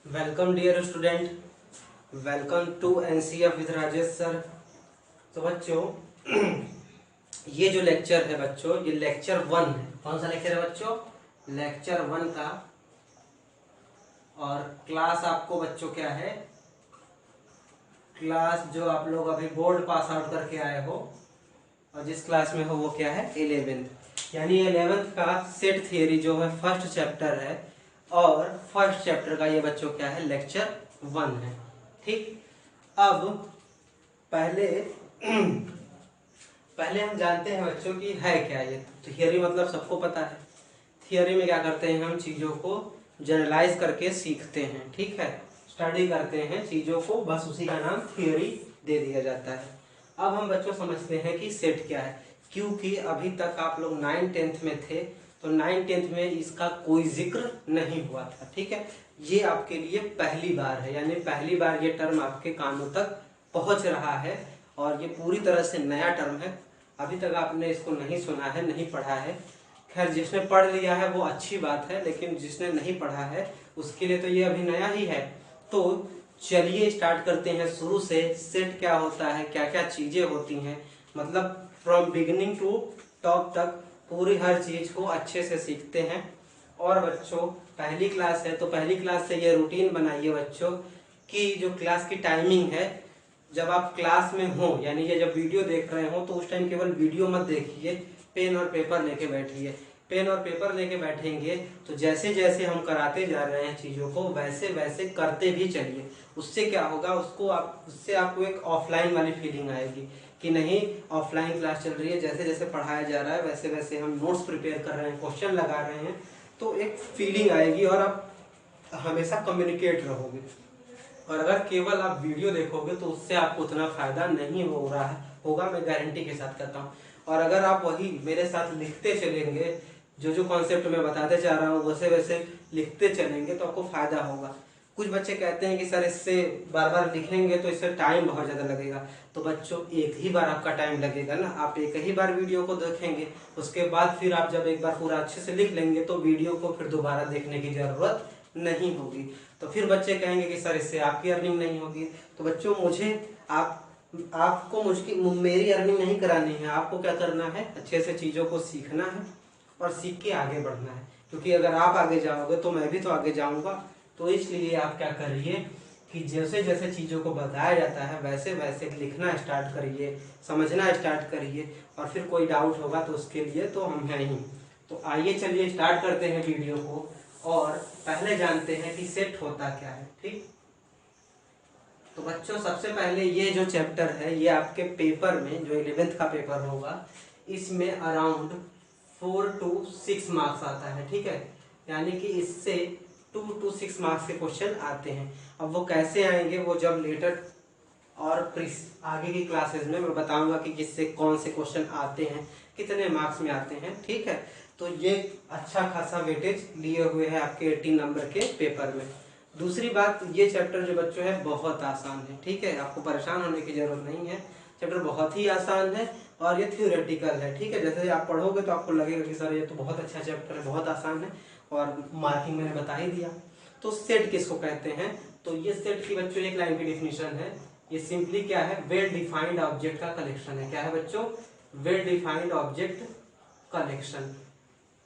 Welcome dear student, welcome to NCF with Rajesh sir. तो बच्चों ये जो लेक्चर है बच्चों, ये लेक्चर 1 है। कौन सा लेक्चर है बच्चों? लेक्चर 1 का। और क्लास आपको बच्चों क्या है? क्लास जो आप लोग अभी बोर्ड पास आउट करके आए हो और जिस क्लास में हो वो क्या है? 11th। यानी 11th का सेट थियरी जो है फर्स्ट चैप्टर है और फर्स्ट चैप्टर का ये बच्चों क्या है? लेक्चर 1 है। ठीक। अब पहले पहले हम जानते हैं बच्चों की है क्या ये थियरी। मतलब सबको पता है थियरी में क्या करते हैं, हम चीज़ों को जनरलाइज करके सीखते हैं। ठीक है, स्टडी करते हैं चीज़ों को, बस उसी का नाम थियरी दे दिया जाता है। अब हम बच्चों समझते हैं कि सेट क्या है, क्योंकि अभी तक आप लोग 9th-10th में थे तो 9th-10th में इसका कोई जिक्र नहीं हुआ था। ठीक है, ये आपके लिए पहली बार है, यानी पहली बार ये टर्म आपके कानों तक पहुंच रहा है और ये पूरी तरह से नया टर्म है। अभी तक आपने इसको नहीं सुना है, नहीं पढ़ा है। खैर, जिसने पढ़ लिया है वो अच्छी बात है, लेकिन जिसने नहीं पढ़ा है उसके लिए तो ये अभी नया ही है। तो चलिए स्टार्ट करते हैं शुरू से। सेट क्या होता है, क्या क्या चीज़ें होती हैं, मतलब फ्रॉम बिगिनिंग टू टॉप तक पूरी हर चीज़ को अच्छे से सीखते हैं। और बच्चों पहली क्लास है तो पहली क्लास से ये रूटीन बनाइए बच्चों कि जो क्लास की टाइमिंग है, जब आप क्लास में हो यानी ये जब वीडियो देख रहे हो तो उस टाइम केवल वीडियो मत देखिए, पेन और पेपर लेके बैठिए। पेन और पेपर लेके बैठेंगे तो जैसे जैसे हम कराते जा रहे हैं चीज़ों को वैसे वैसे करते भी चलिए। उससे क्या होगा, उससे आपको एक ऑफलाइन वाली फीलिंग आएगी कि नहीं, ऑफलाइन क्लास चल रही है, जैसे जैसे पढ़ाया जा रहा है वैसे वैसे हम नोट्स प्रिपेयर कर रहे हैं, क्वेश्चन लगा रहे हैं, तो एक फीलिंग आएगी और आप हमेशा कम्युनिकेट रहोगे। और अगर केवल आप वीडियो देखोगे तो उससे आपको उतना फायदा नहीं हो रहा है होगा, मैं गारंटी के साथ कहता हूँ। और अगर आप वही मेरे साथ लिखते चलेंगे, जो जो कॉन्सेप्ट मैं बताते जा रहा हूँ वैसे वैसे लिखते चलेंगे तो आपको फायदा होगा। कुछ बच्चे कहते हैं कि सर इससे बार बार लिखेंगे तो इससे टाइम बहुत ज़्यादा लगेगा। तो बच्चों एक ही बार आपका टाइम लगेगा ना, आप एक ही बार वीडियो को देखेंगे, उसके बाद फिर आप जब एक बार पूरा अच्छे से लिख लेंगे तो वीडियो को फिर दोबारा देखने की ज़रूरत नहीं होगी। तो फिर बच्चे कहेंगे कि सर इससे आपकी अर्निंग नहीं होगी। तो बच्चों मुझे आपको मेरी अर्निंग नहीं करानी है, आपको क्या करना है, अच्छे से चीज़ों को सीखना है और सीख के आगे बढ़ना है। क्योंकि अगर आप आगे जाओगे तो मैं भी तो आगे जाऊंगा। तो इसलिए आप क्या करिए कि जैसे जैसे चीज़ों को बताया जाता है वैसे वैसे लिखना स्टार्ट करिए, समझना स्टार्ट करिए, और फिर कोई डाउट होगा तो उसके लिए तो हम हैं ही। तो आइए चलिए स्टार्ट करते हैं वीडियो को और पहले जानते हैं कि सेट होता क्या है। ठीक, तो बच्चों सबसे पहले ये जो चैप्टर है ये आपके पेपर में, जो 11th का पेपर होगा, इसमें अराउंड 4 to 6 मार्क्स आता है। ठीक है, यानी कि इससे 2 to 6 मार्क्स के क्वेश्चन आते हैं। अब वो कैसे आएंगे वो जब लेटर और आगे की क्लासेस में मैं बताऊंगा कि किससे कौन से क्वेश्चन आते हैं, कितने मार्क्स में आते हैं। ठीक है, तो ये अच्छा खासा वेटेज लिए हुए है आपके 18 नंबर के पेपर में। दूसरी बात, ये चैप्टर जो बच्चों है बहुत आसान है। ठीक है, आपको परेशान होने की जरूरत नहीं है, चैप्टर बहुत ही आसान है और ये थ्योरेटिकल है। ठीक है, जैसे आप पढ़ोगे तो आपको लगेगा कि सर ये तो बहुत अच्छा चैप्टर है, बहुत आसान है, और मार्किंग मैंने बता ही दिया। तो सेट किसको कहते हैं? तो ये सेट की बच्चों एक लाइन की डिफिनेशन है। ये सिंपली क्या है? वेल डिफाइंड ऑब्जेक्ट का कलेक्शन है। क्या है बच्चों? Well defined object collection.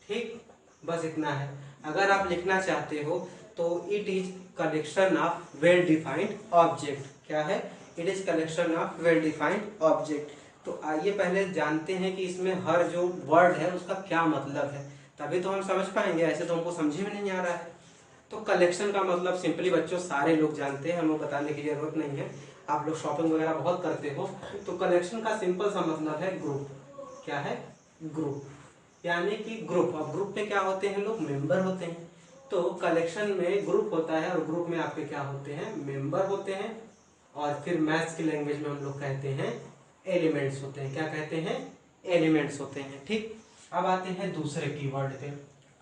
ठीक, बस इतना है। अगर आप लिखना चाहते हो तो it is collection of well defined object. क्या है? It is collection of well defined object. तो आइए पहले जानते हैं कि इसमें हर जो वर्ड है उसका क्या मतलब है, तभी तो हम समझ पाएंगे, ऐसे तो हमको समझ में नहीं आ रहा है। तो कलेक्शन का मतलब सिंपली बच्चों सारे लोग जानते हैं, हमें बताने की जरूरत नहीं है, आप लोग शॉपिंग वगैरह बहुत करते हो। तो कलेक्शन का सिंपल सा मतलब है ग्रुप। क्या है? ग्रुप, यानी कि ग्रुप। अब ग्रुप में क्या होते हैं? लोग मेंबर होते हैं। तो कलेक्शन में ग्रुप होता है और ग्रुप में आपके क्या होते हैं? मेंबर होते हैं। और फिर मैथ्स की लैंग्वेज में हम लोग कहते हैं एलिमेंट्स होते हैं। क्या कहते हैं? एलिमेंट्स होते हैं। ठीक, अब आते हैं दूसरे कीवर्ड पे।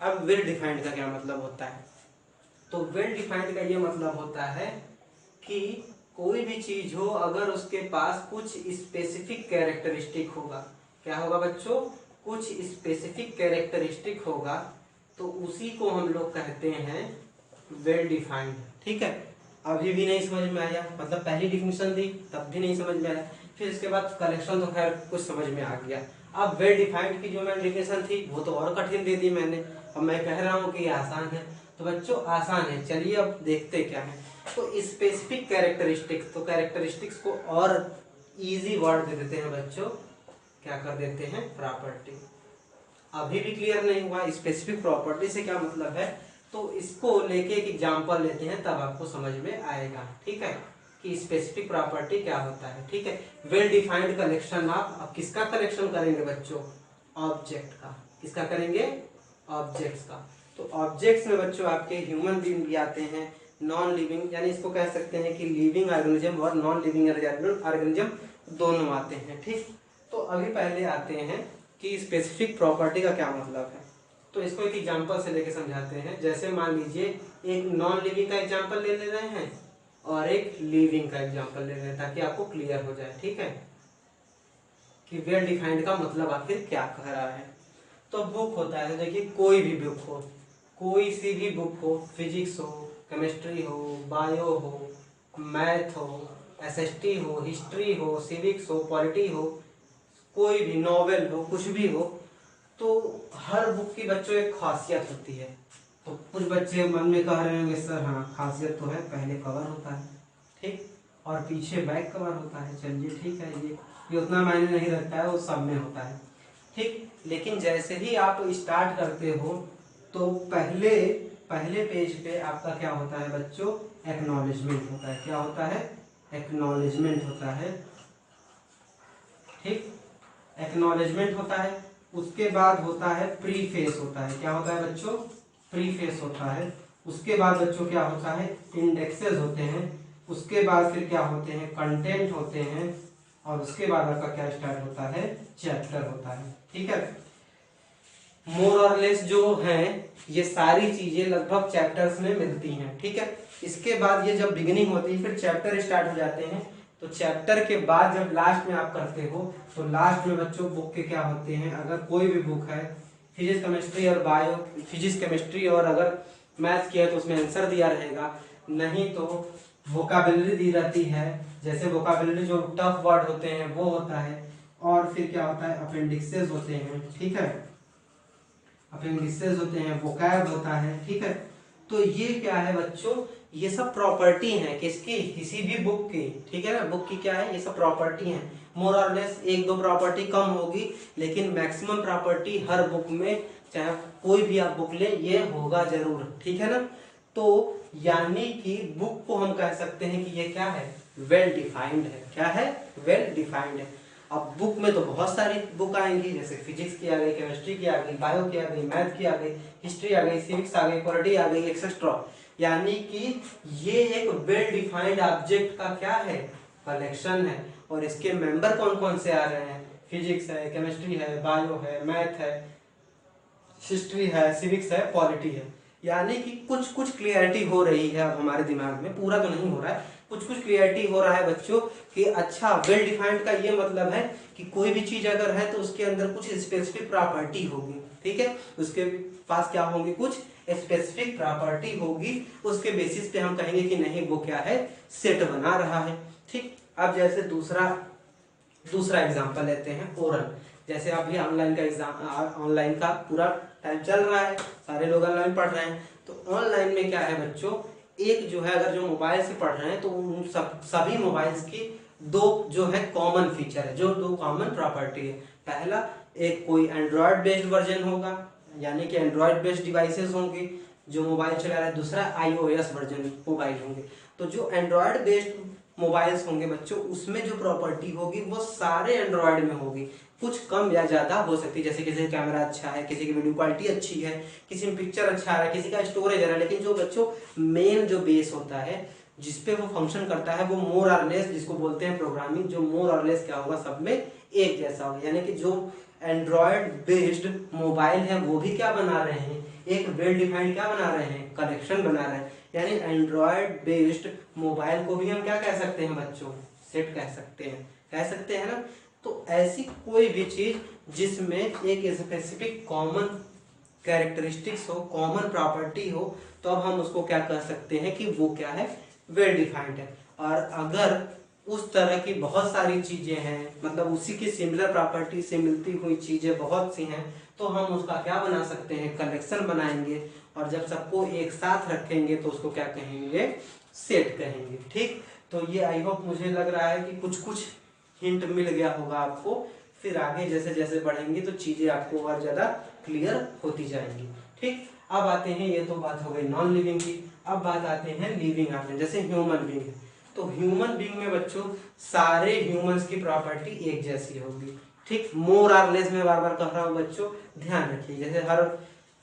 अब वेल डिफाइंड का क्या मतलब होता है? तो वेल डिफाइंड का ये मतलब होता है कि कोई भी चीज हो अगर उसके पास कुछ स्पेसिफिक कैरेक्टरिस्टिक होगा। क्या होगा बच्चों? कुछ स्पेसिफिक कैरेक्टरिस्टिक होगा, तो उसी को हम लोग कहते हैं वेल डिफाइंड। ठीक है, अभी भी नहीं समझ में आया, मतलब पहली डिफिनेशन दी तब भी नहीं समझ में आया, फिर इसके बाद कलेक्शन तो खैर कुछ समझ में आ गया। अब वेल डिफाइंड की जो मैंने डिफिनेशन थी वो तो और कठिन दे दी मैंने, अब मैं कह रहा हूँ कि आसान है। तो बच्चों आसान है, चलिए अब देखते क्या है। तो स्पेसिफिक कैरेक्टरिस्टिक्स, तो कैरेक्टरिस्टिक्स को और इजी वर्ड दे देते हैं बच्चों, क्या कर देते हैं, प्रॉपर्टी। अभी भी क्लियर नहीं हुआ स्पेसिफिक प्रॉपर्टी से क्या मतलब है, तो इसको लेके एक एग्जांपल लेते हैं तब आपको समझ में आएगा। ठीक है, कि स्पेसिफिक प्रॉपर्टी क्या होता है। ठीक है, वेल डिफाइंड कलेक्शन ऑफ, अब किसका कलेक्शन करेंगे बच्चों, ऑब्जेक्ट का। किसका करेंगे, ऑब्जेक्ट्स का। तो ऑब्जेक्ट्स में बच्चों आपके ह्यूमन बीइंग भी आते हैं, नॉन लिविंग, यानी इसको कह सकते हैं कि लिविंग ऑर्गेनिज्म और नॉन लिविंग ऑर्गेनिज्म दोनों आते हैं। ठीक, तो अभी पहले आते हैं कि स्पेसिफिक प्रॉपर्टी का क्या मतलब है। तो इसको एक एग्जांपल से लेके समझाते हैं। जैसे मान लीजिए एक नॉन लिविंग का एग्जांपल ले रहे हैं और एक लिविंग का एग्जांपल ले रहे हैं, ताकि आपको क्लियर हो जाए। ठीक है, कि वेल डिफाइंड का मतलब आखिर क्या कह रहा है। तो बुक होता है, तो देखिए कोई भी बुक हो, कोई सी भी बुक हो, फिजिक्स हो, केमिस्ट्री हो, बायो हो, मैथ हो, एसएसटी हो, हिस्ट्री हो, सिविक्स हो, पॉलिटी हो, कोई भी नॉवेल हो, कुछ भी हो, तो हर बुक की बच्चों एक खासियत होती है। तो कुछ बच्चे मन में कह रहे होंगे सर हाँ खासियत तो है, पहले कवर होता है, ठीक, और पीछे बैक कवर होता है। चलिए ठीक है, ये उतना मायने नहीं रखता है, वो सब में होता है। ठीक, लेकिन जैसे ही आप स्टार्ट करते हो तो पहले पहले पेज पे आपका क्या होता है बच्चों, एक्नॉलेजमेंट होता है। क्या होता है, एक्नॉलेजमेंट होता है। ठीक, एक्नॉलेजमेंट होता है। उसके बाद होता है प्रीफेस होता है। क्या होता है बच्चों, प्रीफेस होता है। उसके बाद बच्चों क्या होता है, इंडेक्सेस होते हैं। उसके बाद फिर क्या होते हैं, कंटेंट होते हैं। और उसके बाद आपका क्या स्टार्ट होता है, चैप्टर होता है। ठीक है, मोर और लेस जो हैं ये सारी चीजें लगभग चैप्टर्स में मिलती हैं। ठीक है, इसके बाद ये जब बिगिनिंग होती है फिर चैप्टर स्टार्ट हो जाते हैं। तो चैप्टर के बाद जब लास्ट में आप करते हो तो लास्ट में बच्चों बुक के क्या होते हैं, अगर कोई भी बुक है फिजिक्स केमिस्ट्री और बायो, फिजिक्स केमिस्ट्री और अगर मैथ्स की है तो उसमें आंसर दिया रहेगा, नहीं तो वोकाबुलरी दी रहती है। जैसे वोकाबुलरी जो टफ वर्ड होते हैं वो होता है। और फिर क्या होता है, अपेंडिक्सेस होते हैं। ठीक है, अपेंडिक्सेस होते हैं, वोकैब होता है। ठीक है, तो ये क्या है बच्चों, ये सब प्रॉपर्टी है किसकी, किसी भी बुक की। ठीक है ना, बुक की क्या है, ये सब प्रॉपर्टी है। मोर और लेस एक दो प्रॉपर्टी कम होगी, लेकिन मैक्सिमम प्रॉपर्टी हर बुक में, चाहे कोई भी आप बुक ले, ये होगा जरूर। ठीक है ना, तो यानी कि बुक को हम कह सकते हैं कि ये क्या है, वेल डिफाइंड है। क्या है, वेल डिफाइंड है। अब बुक में तो बहुत सारी बुक आएंगी, जैसे फिजिक्स की आ गई, केमिस्ट्री की आ गई, बायो की आ गई, मैथ की आ गई, हिस्ट्री आ गई, सिविक्स आ गई, पॉलिटी आ गई, एक्सेट्रा। यानी कि ये एक वेल डिफाइंड ऑब्जेक्ट का क्या है, कलेक्शन है। और इसके मेंबर कौन कौन से आ रहे हैं, फिजिक्स है, केमिस्ट्री है, बायो है, मैथ है, हिस्ट्री है, सिविक्स है, पॉलिटी है। यानी कि कुछ कुछ क्लियरिटी हो रही है अब हमारे दिमाग में, पूरा तो नहीं हो रहा है, कुछ कुछ क्लियरिटी हो रहा है बच्चों कि अच्छा वेल डिफाइंड का ये मतलब है कि कोई भी चीज अगर है तो उसके अंदर कुछ स्पेसिफिक प्रॉपर्टी होगी। ठीक है, उसके पास क्या होंगी, कुछ स्पेसिफिक प्रॉपर्टी होगी, उसके बेसिस पे हम कहेंगे कि नहीं वो क्या है, सेट बना रहा है। ठीक, अब जैसे दूसरा एग्जांपल लेते हैं, ओरल। जैसे अभी ऑनलाइन का एग्जाम, ऑनलाइन का पूरा टाइम चल रहा है, सारे लोग ऑनलाइन पढ़ रहे हैं। तो ऑनलाइन में क्या है बच्चों, एक जो है अगर जो मोबाइल से पढ़ रहे हैं तो उन सभी मोबाइल्स की दो जो है कॉमन फीचर है, जो दो कॉमन प्रॉपर्टी है। पहला, एक कोई एंड्रॉयड बेस्ड वर्जन होगा, यानी कि एंड्रॉयड बेस्ड डिवाइसेस होंगे जो मोबाइल चला रहा है। दूसरा iOS वर्जन मोबाइल होंगे। तो जो एंड्रॉयड बेस्ड मोबाइल्स होंगे बच्चों, उसमें जो प्रॉपर्टी होगी वो सारे एंड्रॉयड में होगी, कुछ कम या ज्यादा हो सकती है। जैसे किसी का कैमरा अच्छा है, किसी की वीडियो क्वालिटी अच्छी है, किसी में पिक्चर अच्छा आ रहा है, किसी का स्टोरेज आ रहा है, लेकिन जो बच्चों मेन जो बेस होता है जिसपे वो फंक्शन करता है वो मोर और लेस, जिसको बोलते हैं प्रोग्रामिंग, जो मोर और लेस क्या होगा, सब में एक जैसा होगा। यानी कि जो एंड्रॉयड बेस्ड मोबाइल है वो भी क्या बना रहे हैं, एक वेल डिफाइंड क्या बना रहे हैं, कलेक्शन बना रहे हैं। यानी एंड्रॉयड बेस्ड मोबाइल को भी हम क्या कह सकते हैं बच्चों, सेट कह सकते हैं, कह सकते हैं ना। तो ऐसी कोई भी चीज जिसमें एक स्पेसिफिक कॉमन कैरेक्टरिस्टिक्स हो, कॉमन प्रॉपर्टी हो, तो अब हम उसको क्या कह सकते हैं कि वो क्या है, वेल डिफाइंड है। और अगर उस तरह की बहुत सारी चीजें हैं, मतलब उसी की सिमिलर प्रॉपर्टी से मिलती हुई चीजें बहुत सी हैं, तो हम उसका क्या बना सकते हैं, कलेक्शन बनाएंगे। और जब सबको एक साथ रखेंगे तो उसको क्या कहेंगे, सेट कहेंगे। ठीक, तो ये आई होप मुझे लग रहा है कि कुछ कुछ हिंट मिल गया होगा आपको। फिर आगे जैसे जैसे बढ़ेंगे तो चीजें आपको और ज्यादा क्लियर होती जाएंगी। ठीक, अब आते हैं, ये तो बात हो गई नॉन लिविंग की। अब बात आते हैं लिविंग ऑर्गेनिज्म, जैसे ह्यूमन बीइंग है। तो ह्यूमन बीइंग में बच्चों सारे ह्यूमंस की प्रॉपर्टी एक जैसी होगी। ठीक, मोर और लेस में बार बार कह रहा हूँ बच्चों, ध्यान रखिए। जैसे हर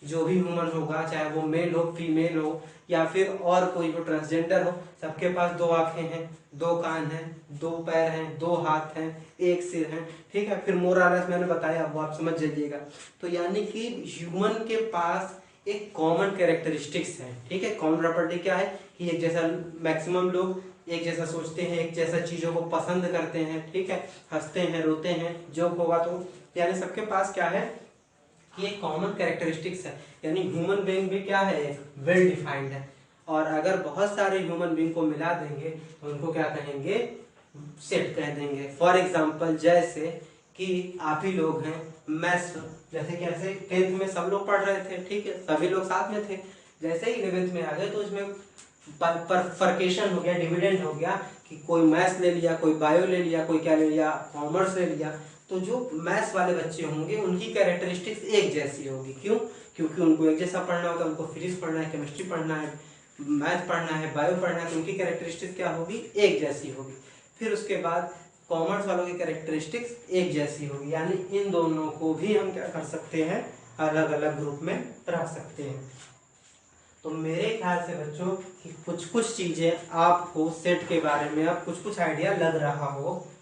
जो भी ह्यूमन होगा, चाहे वो मेल हो, फीमेल हो, या फिर और कोई हो, ट्रांसजेंडर हो, सबके पास 2 आंखें हैं, 2 कान हैं, 2 पैर हैं, 2 हाथ हैं, 1 सिर है। ठीक है, फिर मोर और लेस मैंने बताया, वो आप समझ जाइएगा। तो यानी कि ह्यूमन के पास एक कॉमन कैरेक्टरिस्टिक्स है। ठीक है, कॉमन प्रॉपर्टी क्या है कि एक जैसा, मैक्सिमम लोग एक जैसा सोचते हैं, एक जैसा चीजों को पसंद करते हैं। ठीक है, हंसते हैं, रोते हैं, जोक होगा तो, यानी सबके पास क्या है कि एक कॉमन कैरेक्टरिस्टिक्स है। यानी ह्यूमन बीइंग भी क्या है, एक वेल डिफाइंड है। और अगर बहुत सारे ह्यूमन बीइंग को मिला देंगे तो उनको क्या कहेंगे, सेट कह देंगे। फॉर एग्जाम्पल, जैसे कि आप ही लोग हैं, मैथ्स, जैसे कैसे 10th में सब लोग पढ़ रहे थे, ठीक है, सभी लोग साथ में थे। जैसे ही 11th में आ गए तो इसमें परफर्केशन हो गया, डिविडेंड हो गया कि कोई मैथ्स ले लिया, कोई बायो ले लिया, कोई क्या ले लिया, कॉमर्स ले लिया। तो जो मैथ्स वाले बच्चे होंगे उनकी कैरेक्टरिस्टिक्स एक जैसी होगी। क्यों? क्योंकि उनको एक जैसा पढ़ना होता है, उनको फिजिक्स पढ़ना है, केमिस्ट्री पढ़ना है, मैथ पढ़ना है, बायो पढ़ना है, तो उनकी कैरेक्टरिस्टिक्स क्या होगी, एक जैसी होगी। फिर उसके बाद कॉमर्स वालों की कैरेक्टरिस्टिक्स एक जैसी होगी। यानी इन दोनों को भी हम क्या कर सकते हैं, अलग अलग ग्रुप में रख सकते हैं। तो मेरे ख्याल से बच्चों कि कुछ कुछ चीजें आपको सेट के बारे में अब कुछ कुछ आइडिया लग रहा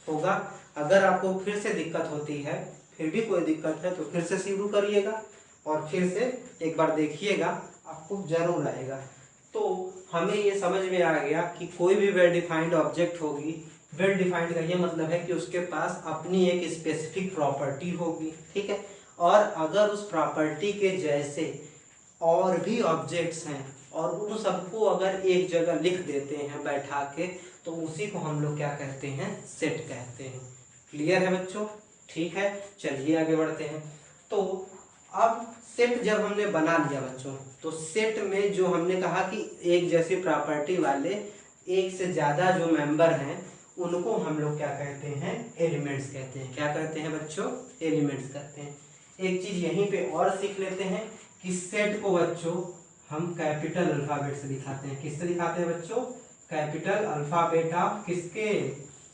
होगा। अगर आपको फिर से दिक्कत होती है, फिर भी कोई दिक्कत है, तो फिर से शुरू करिएगा और फिर से एक बार देखिएगा, आपको जरूर आएगा। तो हमें ये समझ में आ गया कि कोई भी वेल डिफाइंड ऑब्जेक्ट होगी, वेल डिफाइंड का ये मतलब है कि उसके पास अपनी एक स्पेसिफिक प्रॉपर्टी होगी। ठीक है, और अगर उस प्रॉपर्टी के जैसे और भी ऑब्जेक्ट्स हैं और उन सबको अगर एक जगह लिख देते हैं बैठा के, तो उसी को हम लोग क्या कहते हैं, सेट कहते हैं। क्लियर है बच्चों? ठीक है, चलिए आगे बढ़ते हैं। तो अब सेट जब हमने बना लिया बच्चों, तो सेट में जो हमने कहा कि एक जैसी प्रॉपर्टी वाले एक से ज्यादा जो मेंबर हैं उनको हम लोग क्या कहते हैं, एलिमेंट्स कहते हैं। क्या कहते हैं बच्चों, एलिमेंट्स कहते हैं। एक चीज यहीं पे और सीख लेते हैं कि सेट को बच्चों हम कैपिटल अल्फाबेट से दिखाते हैं। किससे दिखाते हैं बच्चों, कैपिटल अल्फाबेट ऑफ किसके,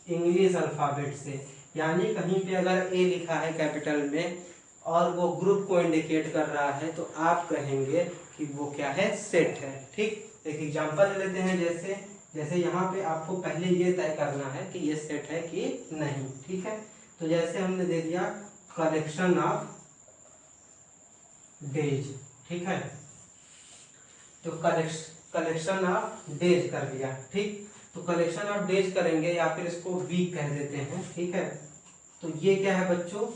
इंग्लिश अल्फाबेट से। यानी कहीं पे अगर ए लिखा है कैपिटल में और वो ग्रुप को इंडिकेट कर रहा है, तो आप कहेंगे कि वो क्या है, सेट है। ठीक, एक एग्जांपल ले लेते हैं। जैसे यहाँ पे आपको पहले ये तय करना है कि ये सेट है कि नहीं। ठीक है, तो जैसे हमने दे दिया कलेक्शन ऑफ डेज। ठीक है, तो कलेक्शन ऑफ डेज कर दिया। ठीक, तो कलेक्शन ऑफ डेज करेंगे या फिर इसको वीक कह देते हैं। ठीक है, तो ये क्या है बच्चों,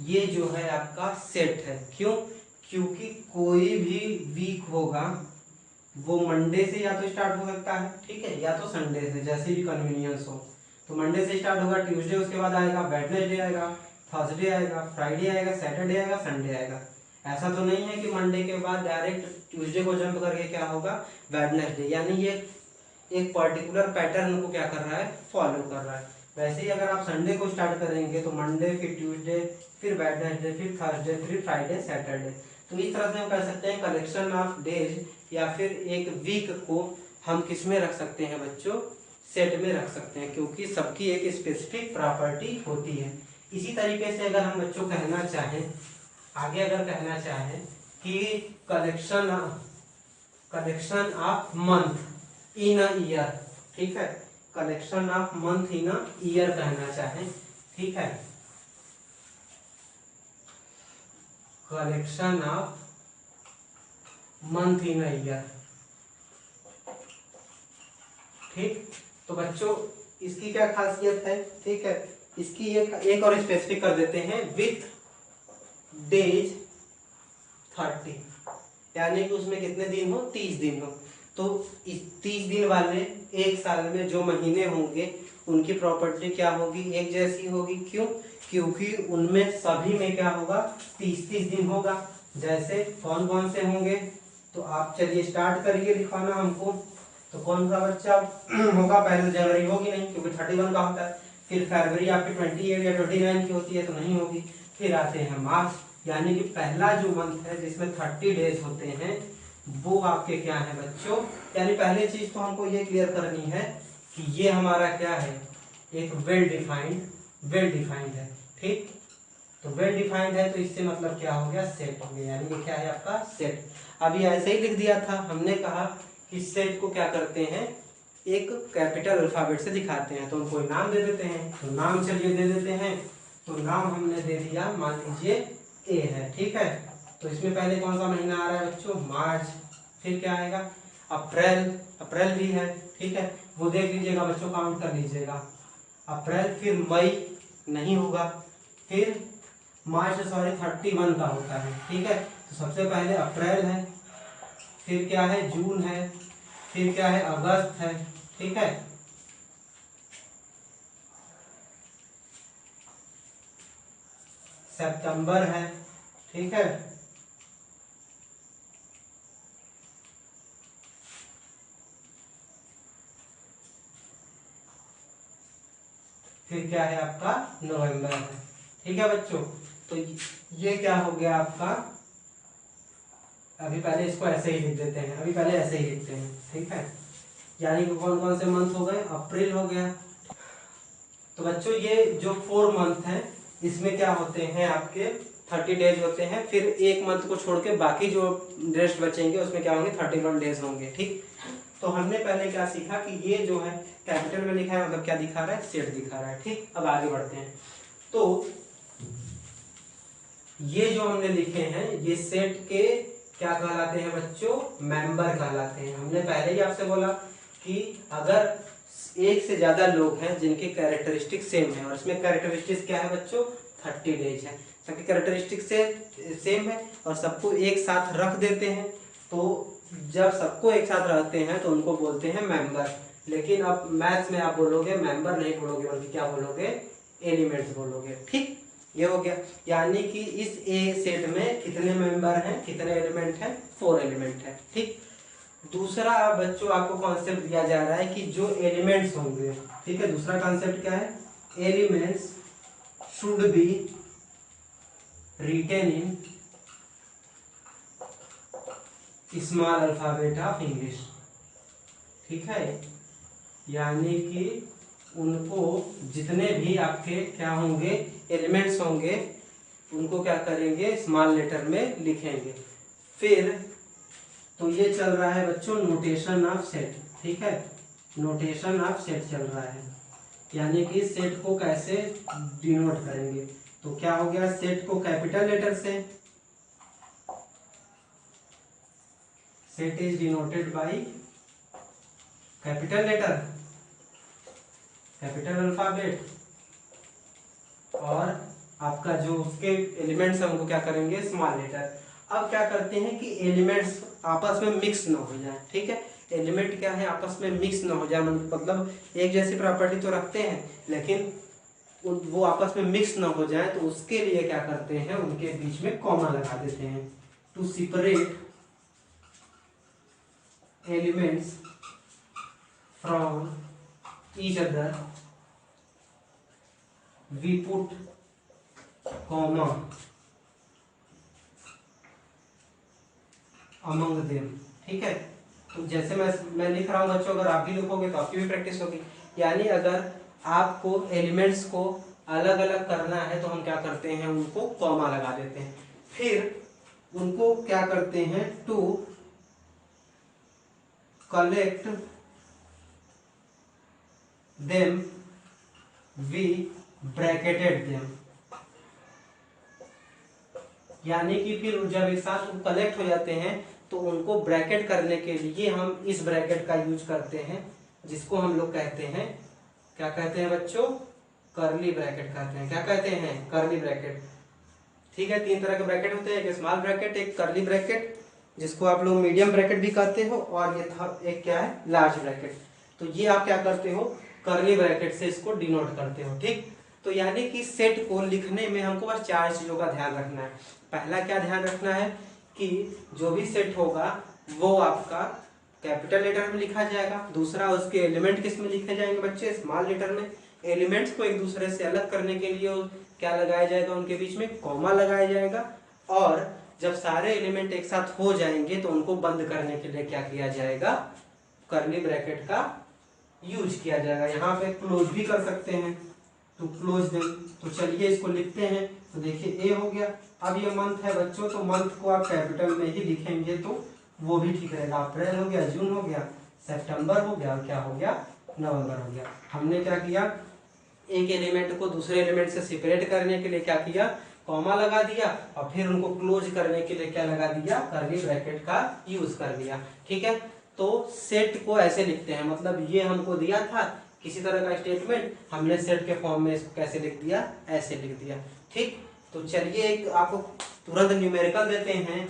ये जो है आपका सेट है। क्यों? क्योंकि कोई भी वीक होगा वो मंडे से या तो स्टार्ट हो सकता है, ठीक है, या तो संडे से, जैसे भी कन्वीनियंस हो। तो मंडे से स्टार्ट होगा, ट्यूसडे उसके बाद आएगा, वेडनेसडे आएगा, थर्सडे आएगा, फ्राइडे आएगा, सैटरडे आएगा, संडे आएगा। ऐसा तो नहीं है कि मंडे के बाद डायरेक्ट ट्यूसडे को जंप करके क्या होगा, वेडनेसडे। यानी ये एक पर्टिकुलर पैटर्न को क्या कर रहा है, फॉलो कर रहा है। वैसे ही अगर आप संडे को स्टार्ट करेंगे तो मंडे, फिर ट्यूसडे, फिर वेडनेसडे, फिर थर्सडे, फिर फ्राइडे, सैटरडे। तो इस तरह से हम कह सकते हैं कलेक्शन ऑफ डेज या फिर एक वीक को हम किस में रख सकते हैं बच्चों, सेट में रख सकते हैं, क्योंकि सबकी एक स्पेसिफिक प्रॉपर्टी होती है। इसी तरीके से अगर हम बच्चों कहना चाहें, आगे अगर कहना चाहें कि collection of month in a year, ठीक है, collection of month in a year कहना चाहें, ठीक है, collection of month in a year. ठीक, तो बच्चों इसकी क्या खासियत है, ठीक है, इसकी एक और स्पेसिफिक कर देते हैं, विथ डेज 30। यानी कि उसमें कितने दिन हो, 30 दिन हो। तो इस 30 दिन वाले एक साल में जो महीने होंगे उनकी प्रॉपर्टी क्या होगी, एक जैसी होगी। क्यों? क्योंकि उनमें सभी में क्या होगा, 30-30 दिन होगा। जैसे कौन कौन से होंगे, तो आप चलिए स्टार्ट करिए लिखवाना हमको। तो कौन सा बच्चा होगा, पहले जनवरी होगी नहीं क्योंकि 31 का होता है। फिर फरवरी आपकी 28 या 29 की होती है तो नहीं होगी। फिर आते हैं मार्च, यानी कि पहला जो मंथ है जिसमें 30 डेज होते हैं वो आपके क्या है बच्चों। यानी पहली चीज तो हमको ये क्लियर करनी है कि ये हमारा क्या है, एक वेल डिफाइंड है। ठीक, तो वेल डिफाइंड है तो इससे मतलब क्या हो गया, सेट हो गया। यानी ये क्या है आपका सेट। अभी ऐसे ही लिख दिया था, हमने कहा कि सेट को क्या करते हैं, एक कैपिटल अल्फाबेट से दिखाते हैं। तो हम कोई नाम दे देते हैं, तो नाम चलिए दे देते हैं। तो नाम हमने दे दिया, मान लीजिए ए है। ठीक है, तो इसमें पहले कौन सा महीना आ रहा है बच्चों, मार्च। फिर क्या आएगा, अप्रैल भी है। ठीक है, वो देख लीजिएगा बच्चों, काउंट कर लीजिएगा। अप्रैल, फिर मई नहीं होगा, फिर मार्च सॉरी 31 का होता है। ठीक है, तो सबसे पहले अप्रैल है, फिर क्या है जून है, फिर क्या है अगस्त है। ठीक है, सितंबर है। ठीक है, फिर क्या है आपका नवंबर है। ठीक है बच्चों, तो ये क्या हो गया आपका। अभी पहले इसको ऐसे ही लिख देते हैं, अभी पहले ऐसे ही लिखते हैं। ठीक है, यानी कि कौन कौन से मंथ हो गए, अप्रैल हो गया। तो बच्चों ये जो 4 मंथ है इसमें क्या होते हैं आपके 30 डेज होते हैं। फिर एक मंथ को छोड़ के बाकी जो रेस्ट बचेंगे उसमें क्या होंगे, 31 डेज होंगे। ठीक, तो हमने पहले क्या सीखा कि ये जो है कैपिटल में लिखा है, मतलब क्या दिखा रहा है, सेट दिखा रहा है। ठीक, अब आगे बढ़ते हैं। तो ये जो हमने लिखे हैं ये सेट के क्या कहलाते हैं बच्चों, मेंबर कहलाते हैं। हमने पहले ही आपसे बोला कि अगर एक से ज्यादा लोग हैं जिनके कैरेक्टरिस्टिक सेम है, और इसमें कैरेक्टरिस्टिक्स क्या है बच्चों, 30 डेज है। सबकी कैरेक्टरिस्टिक से सेम है और सबको एक साथ रख देते हैं। तो जब सबको एक साथ रखते हैं तो उनको बोलते हैं मेंबर। लेकिन अब मैथ्स में आप बोलोगे मेंबर नहीं बोलोगे, बल्कि क्या बोलोगे, एलिमेंट्स बोलोगे। ठीक, ये हो गया। यानी कि इस ए सेट में कितने मेंबर हैं, कितने एलिमेंट हैं, 4 एलिमेंट है। ठीक, दूसरा बच्चों आपको कॉन्सेप्ट दिया जा रहा है कि जो एलिमेंट्स होंगे, ठीक है, दूसरा कॉन्सेप्ट क्या है, elements should be written in small alphabet of English. ठीक है, यानी कि उनको जितने भी आपके क्या होंगे, एलिमेंट्स होंगे, उनको क्या करेंगे, स्मॉल लेटर में लिखेंगे। फिर तो ये चल रहा है बच्चों नोटेशन ऑफ सेट। ठीक है, नोटेशन ऑफ सेट चल रहा है, यानी कि सेट को कैसे डिनोट करेंगे। तो क्या हो गया, सेट को कैपिटल लेटर से, set is denoted by capital letter, capital alphabet, और आपका जो उसके एलिमेंट्स है उनको क्या करेंगे, स्मॉल लेटर। अब क्या करते हैं कि एलिमेंट्स आपस में मिक्स ना हो जाए। ठीक है, एलिमेंट क्या है, आपस में मिक्स ना हो जाए, मतलब एक जैसी प्रॉपर्टी तो रखते हैं लेकिन वो आपस में मिक्स ना हो जाए। तो उसके लिए क्या करते हैं, उनके बीच में कॉमा लगा देते हैं। To separate elements from each other we put comma among them. ठीक है, तो जैसे मैं लिख रहा हूँ बच्चों, अगर आप भी लिखोगे तो आपकी भी प्रैक्टिस होगी। यानी अगर आपको एलिमेंट्स को अलग अलग करना है तो हम क्या करते हैं, उनको कॉमा लगा देते हैं। फिर उनको क्या करते हैं, to collect them we bracketed them. यानी कि फिर जब एक साथ कलेक्ट हो जाते हैं तो उनको ब्रैकेट करने के लिए हम इस ब्रैकेट का यूज करते हैं, जिसको हम लोग कहते हैं, क्या कहते हैं बच्चों, करली ब्रैकेट कहते हैं। क्या कहते हैं, करली ब्रैकेट। ठीक है, 3 तरह के ब्रैकेट होते हैं, एक स्मॉल ब्रैकेट, एक करली ब्रैकेट जिसको आप लोग मीडियम ब्रैकेट भी कहते हो, और ये था एक क्या है, लार्ज ब्रैकेट। तो ये आप क्या करते हो, कर्ली ब्रैकेट से इसको डिनोट करते हो। ठीक, तो यानी कि सेट को लिखने में हमको बस 4 चीजों का ध्यान रखना है। पहला क्या ध्यान रखना है कि जो भी सेट होगा वो आपका कैपिटल लेटर में लिखा जाएगा। दूसरा, उसके एलिमेंट किस में लिखे जाएंगे बच्चे, स्मॉल लेटर में। एलिमेंट्स को एक दूसरे से अलग करने के लिए क्या लगाया जाएगा, उनके बीच में कॉमा लगाया जाएगा। और जब सारे एलिमेंट एक साथ हो जाएंगे तो उनको बंद करने के लिए क्या किया जाएगा, कर्ली ब्रैकेट का यूज किया जाएगा। यहाँ पे क्लोज भी कर सकते हैं, तो क्लोज दें। तो चलिए इसको लिखते हैं। तो देखिए ए हो गया। अब ये मंथ है बच्चों, तो मंथ को आप कैपिटल में ही लिखेंगे तो वो भी ठीक रहेगा। अप्रैल हो गया, जून हो गया, सितंबर हो गया, और क्या हो गया, नवंबर हो गया। हमने क्या किया, एक एलिमेंट को दूसरे एलिमेंट से सेपरेट करने के लिए क्या किया, कॉमा लगा दिया, और फिर उनको क्लोज करने के लिए क्या लगा दिया, कर्ली ब्रैकेट का यूज कर दिया। ठीक है, तो सेट को ऐसे लिखते हैं, मतलब ये हमको दिया था किसी तरह का स्टेटमेंट, हमने सेट के फॉर्म में इसको कैसे लिख दिया, ऐसे लिख दिया। ठीक, तो चलिए एक आपको तुरंत न्यूमेरिकल देते हैं,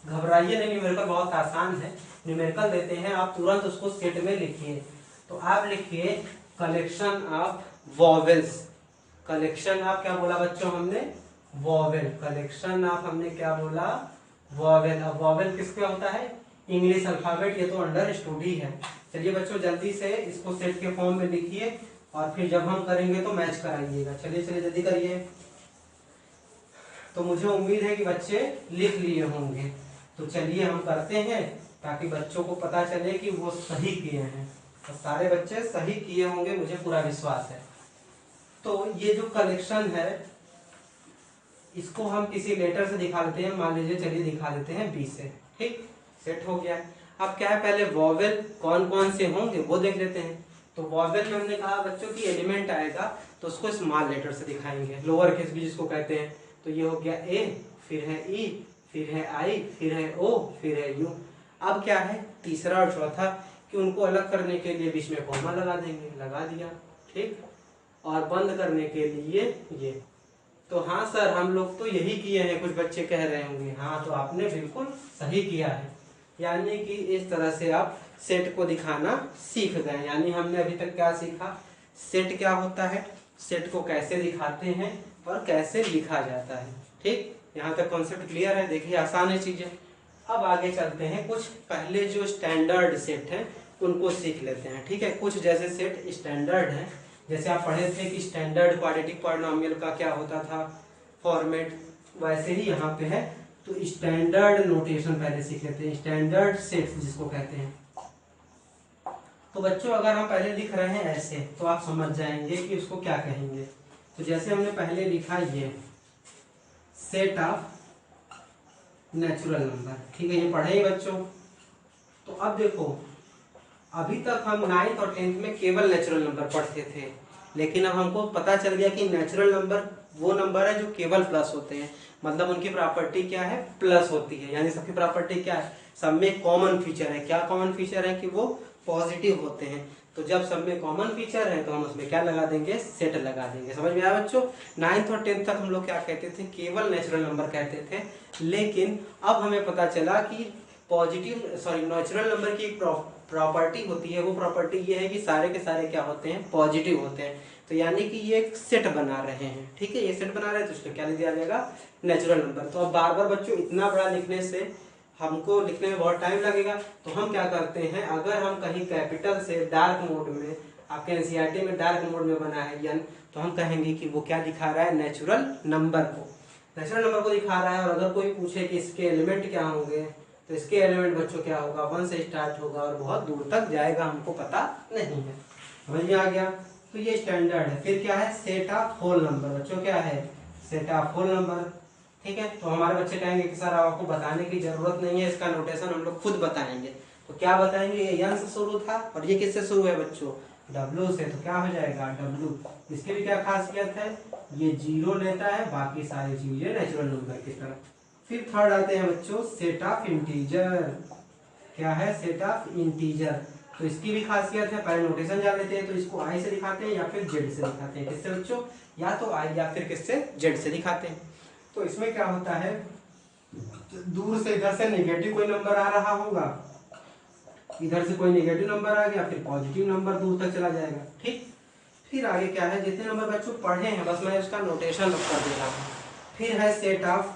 घबराइए नहीं, न्यूमेरिकल बहुत आसान है। न्यूमेरिकल देते हैं, आप तुरंत उसको सेट में लिखिए। तो आप लिखिए collection of vowels. Collection of क्या बोला बच्चों हमने, वॉवेल। कलेक्शन ऑफ हमने क्या बोला, वॉवेल। अब वॉवेल किसका होता है, इंग्लिश अल्फाबेट, ये तो अंडर स्टूडी है। चलिए बच्चों जल्दी से इसको सेट के फॉर्म में लिखिए, और फिर जब हम करेंगे तो मैच कराइएगा। चलिए चलिए जल्दी करिए। तो मुझे उम्मीद है कि बच्चे लिख लिए होंगे। तो चलिए हम करते हैं, ताकि बच्चों को पता चले कि वो सही किए हैं। तो सारे बच्चे सही किए होंगे, मुझे पूरा विश्वास है। तो ये जो कलेक्शन है, इसको हम किसी लेटर से दिखा देते हैं। मान लीजिए, चलिए दिखा देते हैं बी से। ठीक, सेट हो गया। अब क्या है, पहले वॉवेल कौन कौन से होंगे वो देख लेते हैं। तो वॉवेल में हमने कहा बच्चों की एलिमेंट आएगा तो उसको स्मॉल लेटर से दिखाएंगे, लोअर केस भी जिसको कहते हैं। तो ये हो गया ए, फिर है ई, फिर है आई, फिर है ओ, फिर है यू। अब क्या है, तीसरा और चौथा, कि उनको अलग करने के लिए बीच में कॉमा लगा देंगे, लगा दिया। ठीक, और बंद करने के लिए ये। तो हाँ सर, हम लोग तो यही किए हैं, कुछ बच्चे कह रहे होंगे। हाँ, तो आपने बिल्कुल सही किया है। यानी कि इस तरह से आप सेट को दिखाना सीख गए। यानी हमने अभी तक क्या सीखा, सेट क्या होता है, सेट को कैसे दिखाते हैं, और कैसे लिखा जाता है। ठीक, यहाँ तक कॉन्सेप्ट क्लियर है। देखिए आसान है चीजें। अब आगे चलते हैं, कुछ पहले जो स्टैंडर्ड सेट हैं उनको सीख लेते हैं। ठीक है, कुछ जैसे सेट स्टैंडर्ड हैं, जैसे आप पढ़े थे कि स्टैंडर्ड क्वाड्रेटिक पॉलिनोमियल का क्या होता था फॉर्मेट, वैसे ही यहाँ पे है। तो स्टैंडर्ड नोटेशन पहले सीख लेते हैं, स्टैंडर्ड सेट्स जिसको कहते हैं। तो बच्चों अगर हम पहले लिख रहे हैं ऐसे, तो आप समझ जाएंगे कि उसको क्या कहेंगे। तो जैसे हमने पहले लिखा ये सेट ऑफ नेचुरल नंबर, ठीक है, ये पढ़े ही बच्चों। तो अब देखो, अभी तक हम 9th और 10th में केवल नेचुरल नंबर पढ़ते थे, लेकिन अब हमको पता चल गया कि नेचुरल नंबर वो नंबर है जो केवल प्लस होते हैं। मतलब उनकी प्रॉपर्टी क्या है, प्लस होती है। यानी सबकी प्रॉपर्टी क्या है, सब में कॉमन फीचर है। क्या कॉमन फीचर है, कि वो पॉजिटिव होते हैं। तो जब सब में कॉमन फीचर है तो हम उसमें क्या लगा देंगे, सेट लगा देंगे। समझ में आया बच्चों। 9th और 10th तक हम लोग क्या कहते थे, केवल नेचुरल नंबर कहते थे। लेकिन अब हमें पता चला कि नेचुरल नंबर की एक प्रॉपर्टी होती है। वो प्रॉपर्टी ये है कि सारे के सारे क्या होते हैं, पॉजिटिव होते हैं। तो यानी कि ये एक सेट बना रहे हैं। ठीक है, ये सेट बना रहे हैं, तो उसको क्या लिख दिया जाएगा, नेचुरल नंबर। तो अब बार बार बच्चों इतना बड़ा लिखने से हमको लिखने में बहुत टाइम लगेगा। तो हम क्या करते हैं, अगर हम कहीं कैपिटल से डार्क मोड में, आपके एनसीईआरटी में डार्क मोड में बना है यन, तो हम कहेंगे कि वो क्या दिखा रहा है, नेचुरल नंबर को, नेचुरल नंबर को दिखा रहा है। और अगर कोई पूछे कि इसके एलिमेंट क्या होंगे, तो इसके एलिमेंट बच्चों क्या होगा, 1 से स्टार्ट होगा और बहुत दूर तक जाएगा, हमको पता नहीं है। समझ में आ गया। तो ये स्टैंडर्ड है। फिर क्या है, सेट ऑफ होल नंबर। बच्चों क्या है, सेट ऑफ होल नंबर। ठीक है, तो हमारे बच्चे कहेंगे कि सर आपको बताने की जरूरत नहीं है, इसका नोटेशन हम लोग खुद बताएंगे। तो क्या बताएंगे, ये यन से शुरू था और ये किससे शुरू है बच्चों, डब्ल्यू से। तो क्या हो जाएगा, डब्ल्यू। इसकी भी क्या खासियत है, ये 0 लेता है, बाकी सारी चीजें नेचुरल नंबर की तरह। फिर थर्ड आते हैं बच्चों, सेट ऑफ इंटीजर। क्या है, सेट ऑफ इंटीजर। तो इसकी भी खासियत है, पहले नोटेशन जान लेते हैं। तो इसको आई से दिखाते हैं या फिर जेड से दिखाते हैं। किससे बच्चों, या तो आई या फिर किससे, जेड से दिखाते हैं। तो इसमें क्या होता है, दूर से इधर से नेगेटिव कोई नंबर आ रहा होगा, इधर से कोई नेगेटिव नंबर आ गया, फिर पॉजिटिव नंबर दूर तक चला जाएगा। ठीक, फिर आगे क्या है, जितने नंबर बच्चों पढ़े हैं बस मैं उसका नोटेशन कर दे रहा हूँ। फिर है सेट ऑफ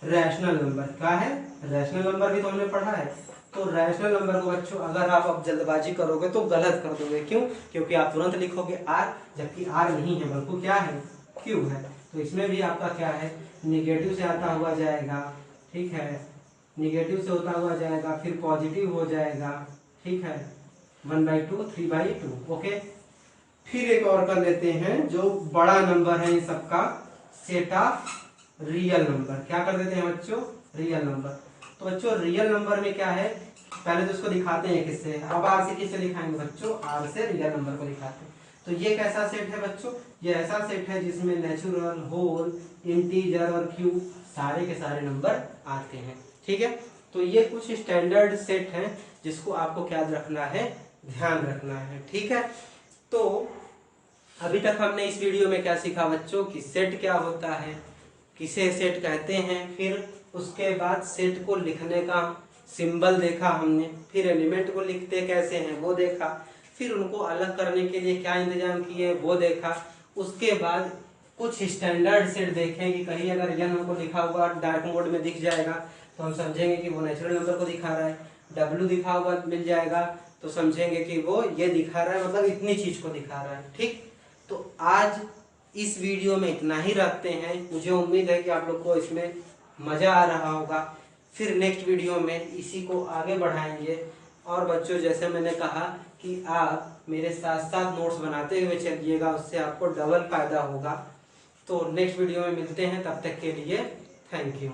रैशनल नंबर। क्या है, रैशनल नंबर भी तो हमने पढ़ा है। तो रैशनल नंबर को बच्चों अगर आप अब जल्दबाजी करोगे तो गलत कर दोगे। क्यों? क्योंकि आप तुरंत लिखोगे आर, जबकि आर नहीं है बल्कि क्या है, क्यू है। तो इसमें भी आपका क्या है, निगेटिव से आता हुआ जाएगा। ठीक है, निगेटिव से होता हुआ जाएगा, फिर पॉजिटिव हो जाएगा। ठीक है, 1/2, 3/2। ओके, फिर एक और कर लेते हैं, जो बड़ा नंबर है इन सबका, सेट ऑफ रियल नंबर। क्या कर देते हैं बच्चों, रियल नंबर। तो बच्चों रियल नंबर में क्या है, पहले तो इसको दिखाते हैं किससे, अब आर से किससे दिखाएंगे बच्चों, आर से रियल नंबर को दिखाते हैं। तो ये कैसा सेट है बच्चों, ये ऐसा सेट है जिसमें नेचुरल, होल, इंटीजर और क्यूब सारे के सारे नंबर आते हैं। ठीक है, तो ये कुछ स्टैंडर्ड सेट हैं जिसको आपको क्या रखना है, ध्यान रखना है। ठीक है, तो अभी तक हमने इस वीडियो में क्या सीखा बच्चों, कि सेट क्या होता है, किसे सेट कहते हैं, फिर उसके बाद सेट को लिखने का सिंबल देखा हमने, फिर एलिमेंट को लिखते कैसे हैं वो देखा, फिर उनको अलग करने के लिए क्या इंतजाम किए वो देखा। उसके बाद कुछ स्टैंडर्ड सेट देखें कि कहीं अगर रियल नंबर को लिखा हुआ डार्क मोड में दिख जाएगा तो हम समझेंगे कि वो नेचुरल नंबर को दिखा रहा है, डब्ल्यू दिखा हुआ मिल जाएगा तो समझेंगे कि वो ये दिखा रहा है, मतलब इतनी चीज को दिखा रहा है। ठीक, तो आज इस वीडियो में इतना ही रखते हैं। मुझे उम्मीद है कि आप लोग को इसमें मज़ा आ रहा होगा। फिर नेक्स्ट वीडियो में इसी को आगे बढ़ाएंगे। और बच्चों जैसे मैंने कहा कि आप मेरे साथ साथ नोट्स बनाते हुए चलिएगा, उससे आपको डबल फायदा होगा। तो नेक्स्ट वीडियो में मिलते हैं, तब तक के लिए थैंक यू।